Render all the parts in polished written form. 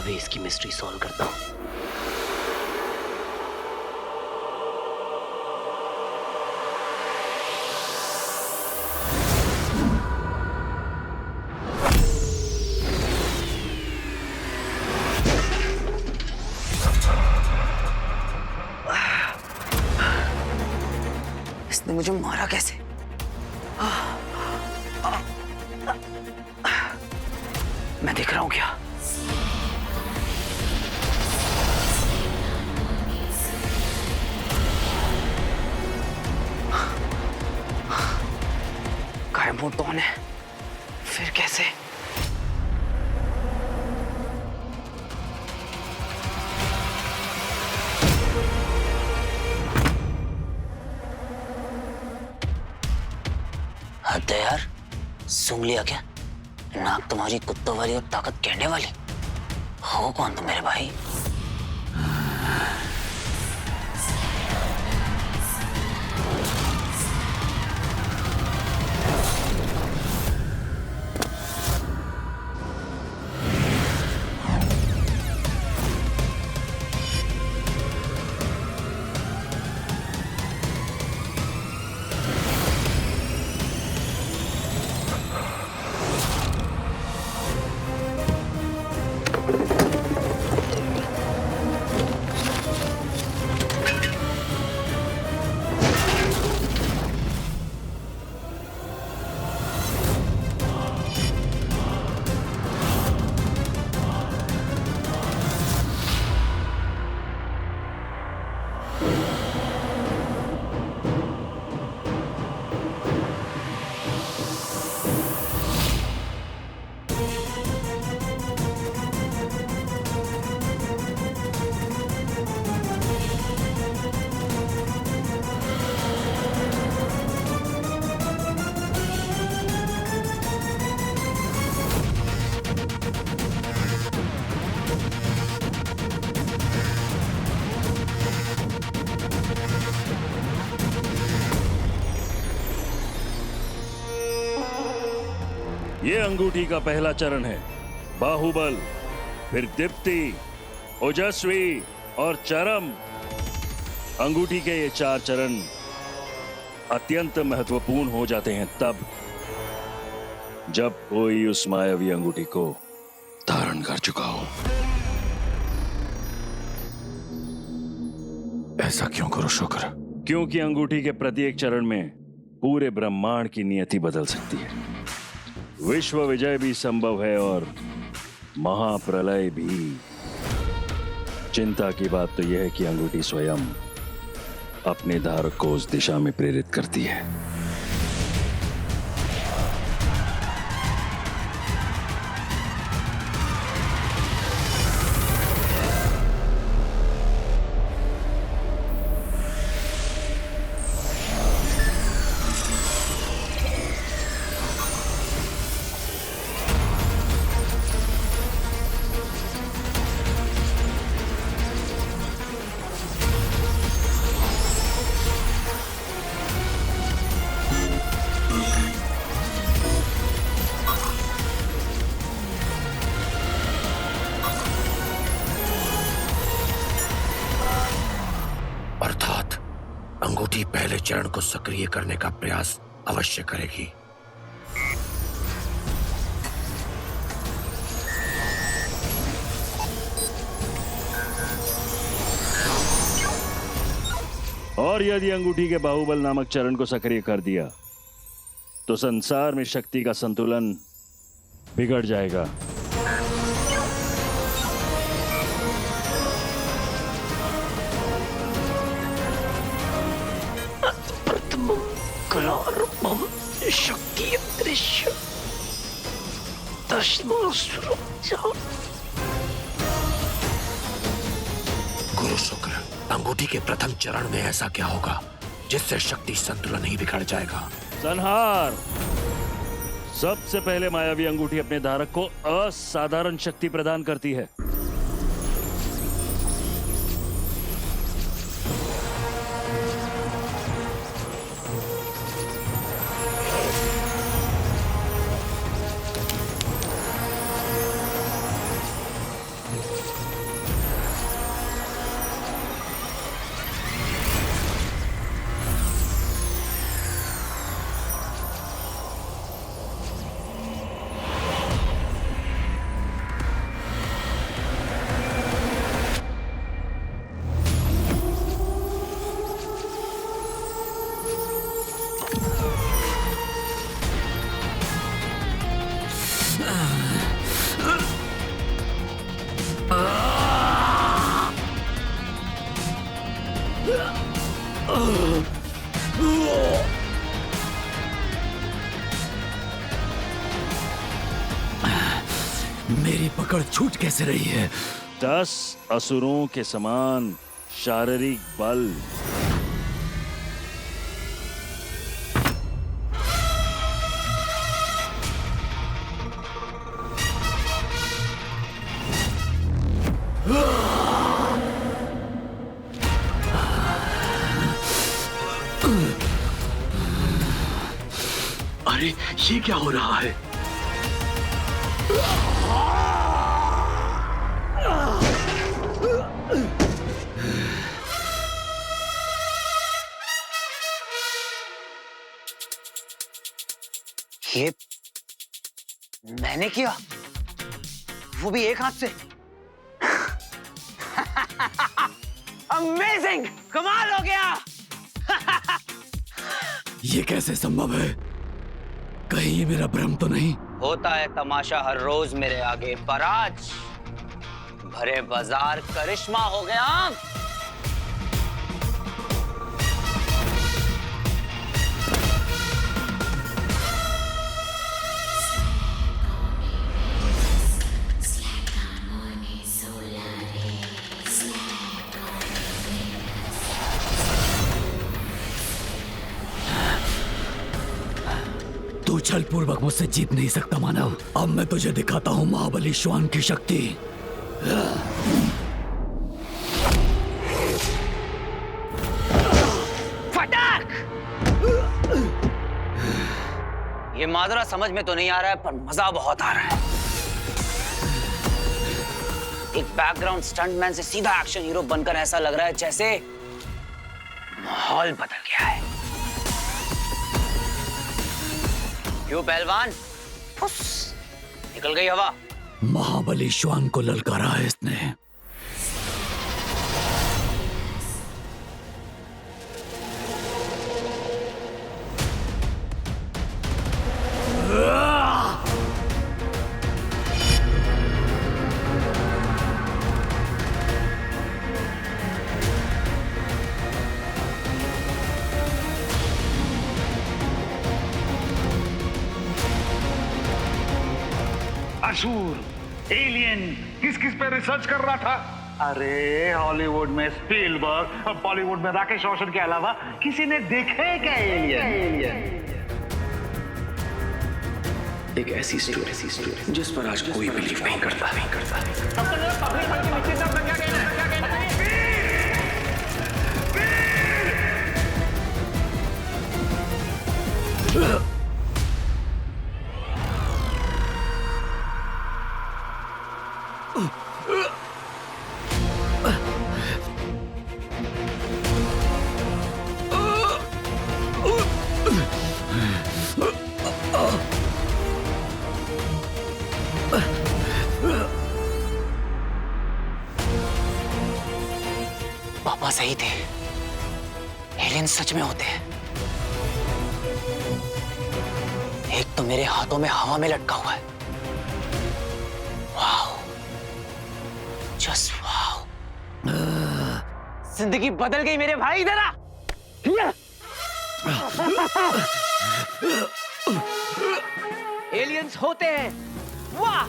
अभी इसकी mystery solve करता हूँ। इसने मुझे मारा कैसे? मैं देख रहा हूं क्या? कायमोड कौन है? फिर कैसे? हद है यार, सुन लिया क्या? नाक तुम्हारी कुत्तों वाली और ताकत कहने वाली। हो कौन तुम मेरे भाई? ये अंगूठी का पहला चरण है, बाहुबल, फिर दीप्ति, ओजस्वी और चरम। अंगूठी के ये 4 चरण अत्यंत महत्वपूर्ण हो जाते हैं तब जब कोई उस मायावी अंगूठी को धारण कर चुका हो। ऐसा क्यों करो शुक्र? क्योंकि अंगूठी के प्रत्येक चरण में पूरे ब्रह्मांड की नियति बदल सकती है। विश्व विजय भी संभव है और महाप्रलय भी। चिंता की बात तो यह है कि अंगूठी स्वयं अपने धारक को उस दिशा में प्रेरित करती है। अर्थात अंगूठी पहले चरण को सक्रिय करने का प्रयास अवश्य करेगी। और यदि अंगूठी के बाहुबल नामक चरण को सक्रिय कर दिया तो संसार में शक्ति का संतुलन बिगड़ जाएगा। प्रथमं कलारूपं शक्ति दृश्य दशमासुरं च। गुरु शुक्र, अंगूठी के प्रथम चरण में ऐसा क्या होगा जिससे शक्ति संतुलन ही बिगड़ जाएगा? संहार। सबसे पहले मायावी अंगूठी अपने धारक को असाधारण शक्ति प्रदान करती है। मेरी पकड़ छूट कैसे रही है? 10 असुरों के समान शारीरिक बल। अरे ये क्या हो रहा है? ये मैंने किया, वो भी एक हाथ से। अमेजिंग, कमाल हो गया। ये कैसे संभव है? कहीं ये मेरा भ्रम तो नहीं? होता है तमाशा हर रोज मेरे आगे, पर आज भरे बाजार करिश्मा हो गया। तू छल पूर्वक मुझसे जीत नहीं सकता मानव। अब मैं तुझे दिखाता हूँ महाबली श्वान की शक्ति। फटाक! ये माजरा समझ में तो नहीं आ रहा है, पर मजा बहुत आ रहा है। एक बैकग्राउंड स्टंटमैन से सीधा एक्शन हीरो बनकर ऐसा लग रहा है जैसे माहौल बदल गया है। क्यों पहलवान? फुस, निकल गई हवा। महाबली श्वान को ललकारा है इसने। असुर, एलियन, किस किस पे रिसर्च कर रहा था? अरे हॉलीवुड में स्पीलबर्ग और बॉलीवुड में राकेश रोशन के अलावा किसी ने देखे क्या एलियन? एक ऐसी स्टोरी जिस पर आज कोई बिलीव नहीं करता। पापा सही थे, एलियन सच में होते हैं। एक तो मेरे हाथों में हवा में लटका हुआ है। Wow, just wow. जिंदगी बदल गई मेरे भाई। इधर आ। एलियंस होते हैं। वाह!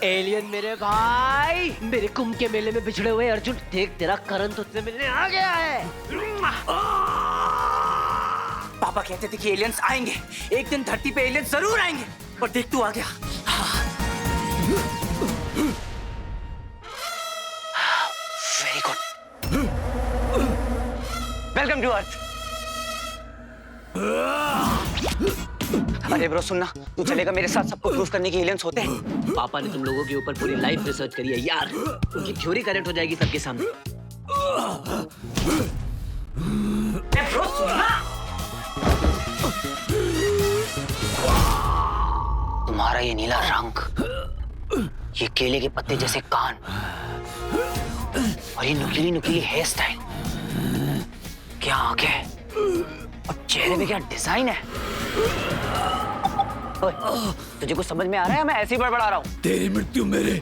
एलियन मेरे भाई, मेरे कुंभ के मेले में बिछड़े हुए अर्जुन, देख तेरा करण तुझसे मिलने आ गया है। पापा कहते थे कि एलियंस आएंगे, एक दिन धरती पे एलियंस जरूर आएंगे, और देख तू आ गया। Very good. Welcome to Earth. अरे ब्रो सुनना, तू चलेगा मेरे साथ सबको प्रूफ करने की एलियंस होते हैं? पापा ने तुम लोगों के ऊपर पूरी लाइफ रिसर्च करी है यार, उनकी थ्योरी करेक्ट हो जाएगी सबके सामने। ब्रो सुनना, तुम्हारा ये नीला रंग, ये केले के पत्ते जैसे कान, और ये नुकीली नुकीली हेयर स्टाइल, क्या आंखें और चेहरे में क्या डिजाइन है। तुझे कुछ समझ में आ रहा है? मैं ऐसे ही बड़बड़ा रहा हूँ। तेरी मृत्यु मेरे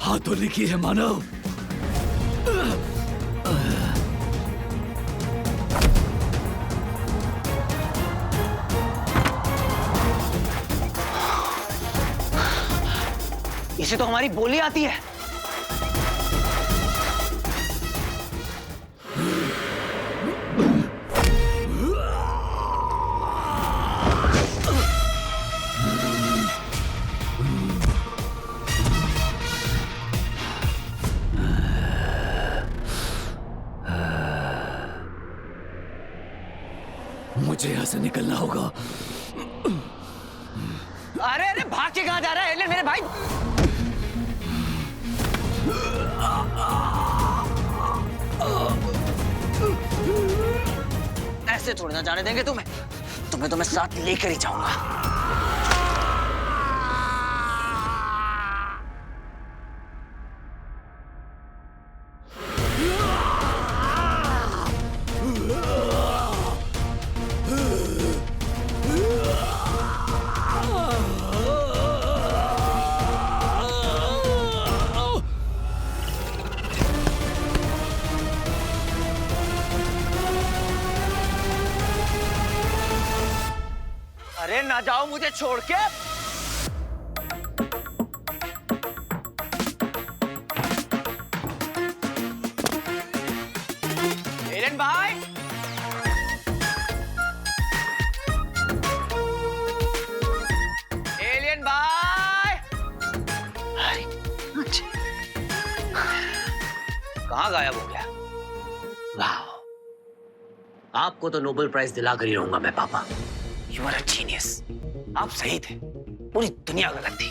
हाथों लिखी है मानव। इसे तो हमारी बोली आती है। मुझे यहाँ से निकलना होगा। अरे अरे भाग के कहाँ जा रहा है एलियन मेरे भाई? ऐसे थोड़ी ना जाने देंगे तुम्हें। तुम्हें तो मैं साथ लेकर ही जाऊंगा। अरे ना जाओ मुझे छोड़ के। एलियन भाई, एलियन भाई। कहाँ गायब हो गया? वाह, आपको तो नोबेल प्राइज दिलाकर ही रहूंगा मैं पापा। You are a genius. आप सही थे। पूरी दुनिया गलत थी।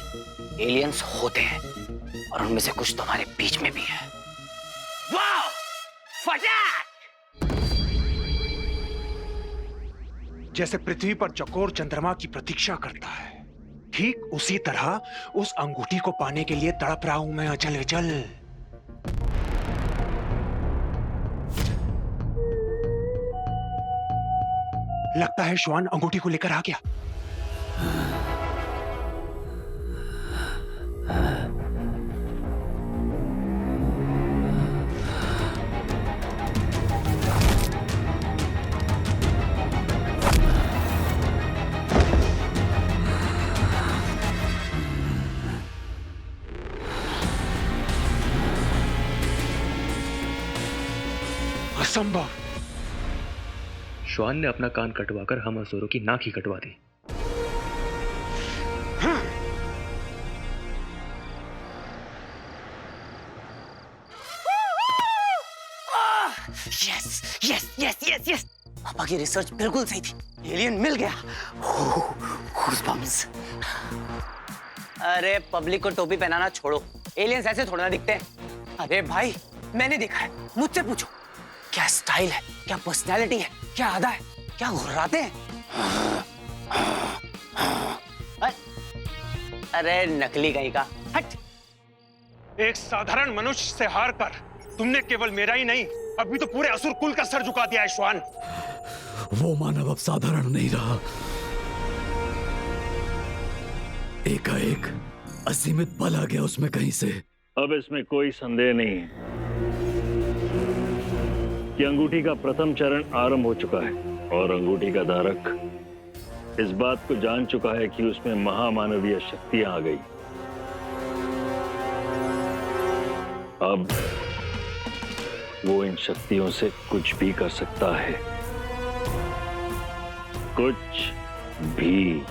एलियंस होते हैं और उनमें से कुछ तुम्हारे बीच में भी है। वाह! फटाक! जैसे पृथ्वी पर चकोर चंद्रमा की प्रतीक्षा करता है, ठीक उसी तरह उस अंगूठी को पाने के लिए तड़प रहा हूं मैं अचल विचल। लगता है श्वान अंगूठी को लेकर आ गया। असंभव। श्वान ने अपना कान कटवाकर हम असुरों की नाक ही कटवा दी। Yes yes yes yes yes. पापा की रिसर्च बिल्कुल सही थी। एलियन मिल गया। Goosebumps। अरे पब्लिक को टोपी पहनाना छोड़ो। एलियंस ऐसे थोड़ा ना दिखते हैं। अरे भाई मैंने देखा है, मुझसे पूछो। क्या स्टाइल है, क्या पर्सनैलिटी है, क्या अदा है, क्या घुर्राते हैं। अरे नकली कहीं का। हट। एक साधारण मनुष्य से हार कर तुमने केवल मेरा ही नहीं, अभी तो पूरे असुर कुल का सर झुका दिया है श्वान। वो मानव अब साधारण नहीं रहा। एकाएक असीमित बल आ गया उसमें कहीं से। अब इसमें कोई संदेह नहीं है कि अंगूठी का प्रथम चरण आरंभ हो चुका है और अंगूठी का धारक इस बात को जान चुका है कि उसमें महामानवीय शक्तियां आ गई। अब वो इन शक्तियों से कुछ भी कर सकता है, कुछ भी।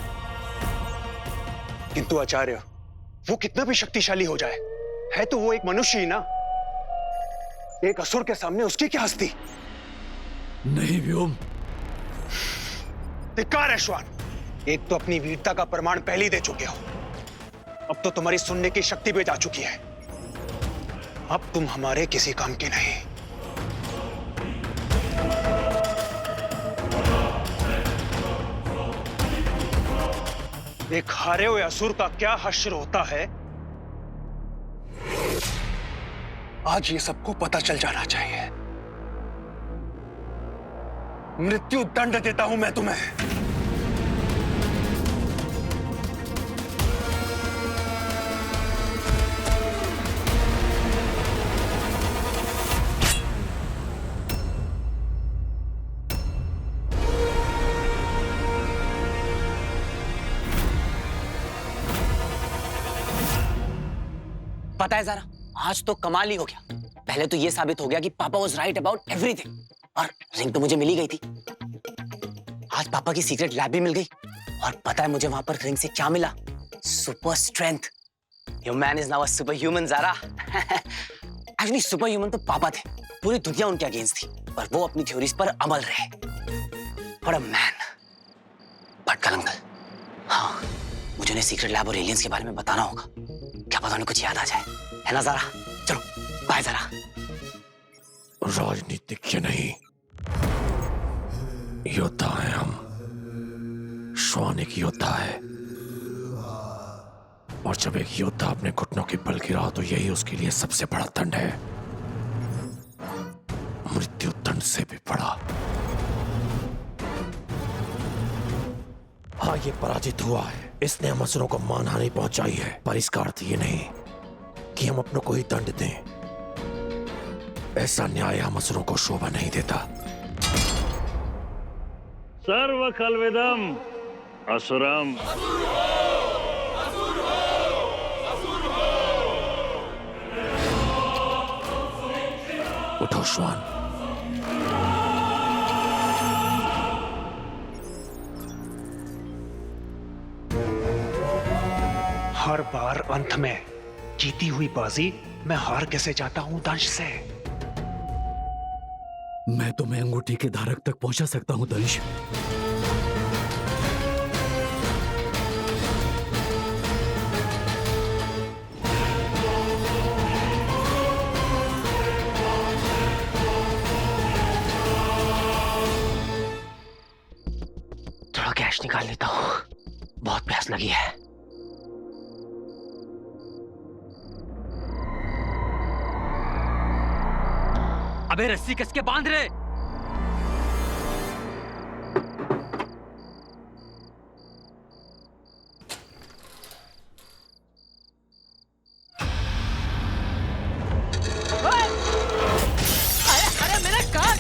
किंतु आचार्य, वो कितना भी शक्तिशाली हो जाए, है तो वो एक मनुष्य ही ना। एक असुर के सामने उसकी क्या हस्ती। नहीं व्योम, धिक्कार है श्वान। एक तो अपनी वीरता का प्रमाण पहले ही दे चुके हो, अब तो तुम्हारी सुनने की शक्ति भी जा चुकी है। अब तुम हमारे किसी काम के नहीं। एक हारे हुए असुर का क्या हश्र होता है, आज ये सबको पता चल जाना चाहिए। मृत्यु दंड देता हूं मैं तुम्हें। पता है जरा, आज तो कमाल ही हो गया। पहले तो ये साबित हो गया कि पापा वाज राइट अबाउट एवरीथिंग, और रिंग तो मुझे मिल ही गई थी। आज पापा की सीक्रेट लैब भी मिल गई, और पता है मुझे वहां पर रिंग से क्या मिला? Super strength. Your man is now a super human Zara. Actually super human तो पापा थे, पूरी दुनिया उनके अगेंस्ट थी, पर वो अपनी थ्योरीज पर अमल रहे। What a man. Bhatkal uncle, हाँ, मुझे उन्हें सीक्रेट लैब और एलियंस के बारे में बताना होगा। क्या पता उन्हें कुछ याद आ जाए, है ना ज़ारा? चलो बाय ज़ारा। राजनीतिज्ञ नहीं, योद्धा हैं हम। श्वान एक योद्धा है, और जब एक योद्धा अपने घुटनों के बल गिरा तो यही उसके लिए सबसे बड़ा दंड है, मृत्यु दंड से भी बड़ा। हाँ, ये पराजित हुआ है, इसने हम असुरों को मानहानि पहुंचाई है, पर इसका अर्थ ये नहीं कि हम अपनों को ही दंड दें। ऐसा न्याय हम असुरों को शोभा नहीं देता। सर्व खलविदम असुरम। उठो श्वान। हर बार अंत में जीती हुई बाजी मैं हार कैसे जाता हूं दंश से। मैं तुम्हें अंगूठी के धारक तक पहुंचा सकता हूं दंश। थोड़ा कैश निकाल लेता हूँ, बहुत प्यास लगी है। अबे रस्सी कस के बांध रहे। अरे मेरा कान।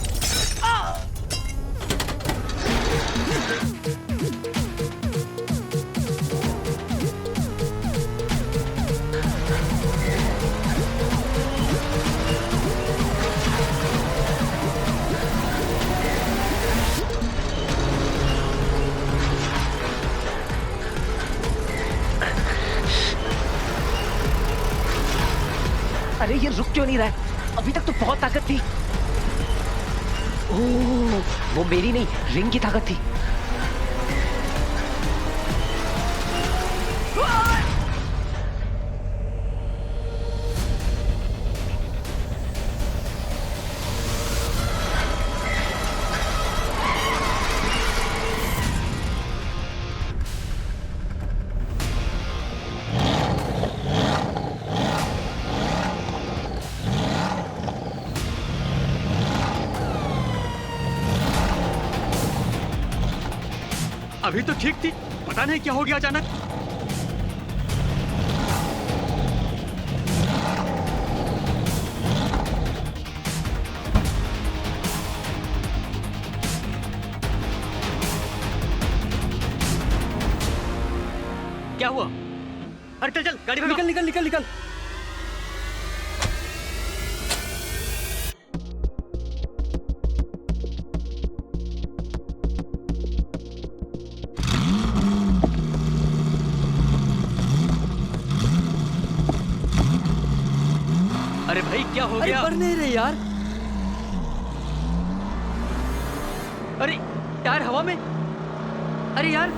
अरे ये रुक क्यों नहीं रहा है? अभी तक तो बहुत ताकत थी। ओह, वो मेरी नहीं, रिंग की ताकत थी। अभी तो ठीक थी, पता नहीं क्या हो गया अचानक। क्या हुआ? अरे चल चल, गाड़ी में निकल निकल निकल निकल। अरे भाई क्या हो गया? बढ़ नहीं रहे यार। अरे टायर हवा में। अरे यार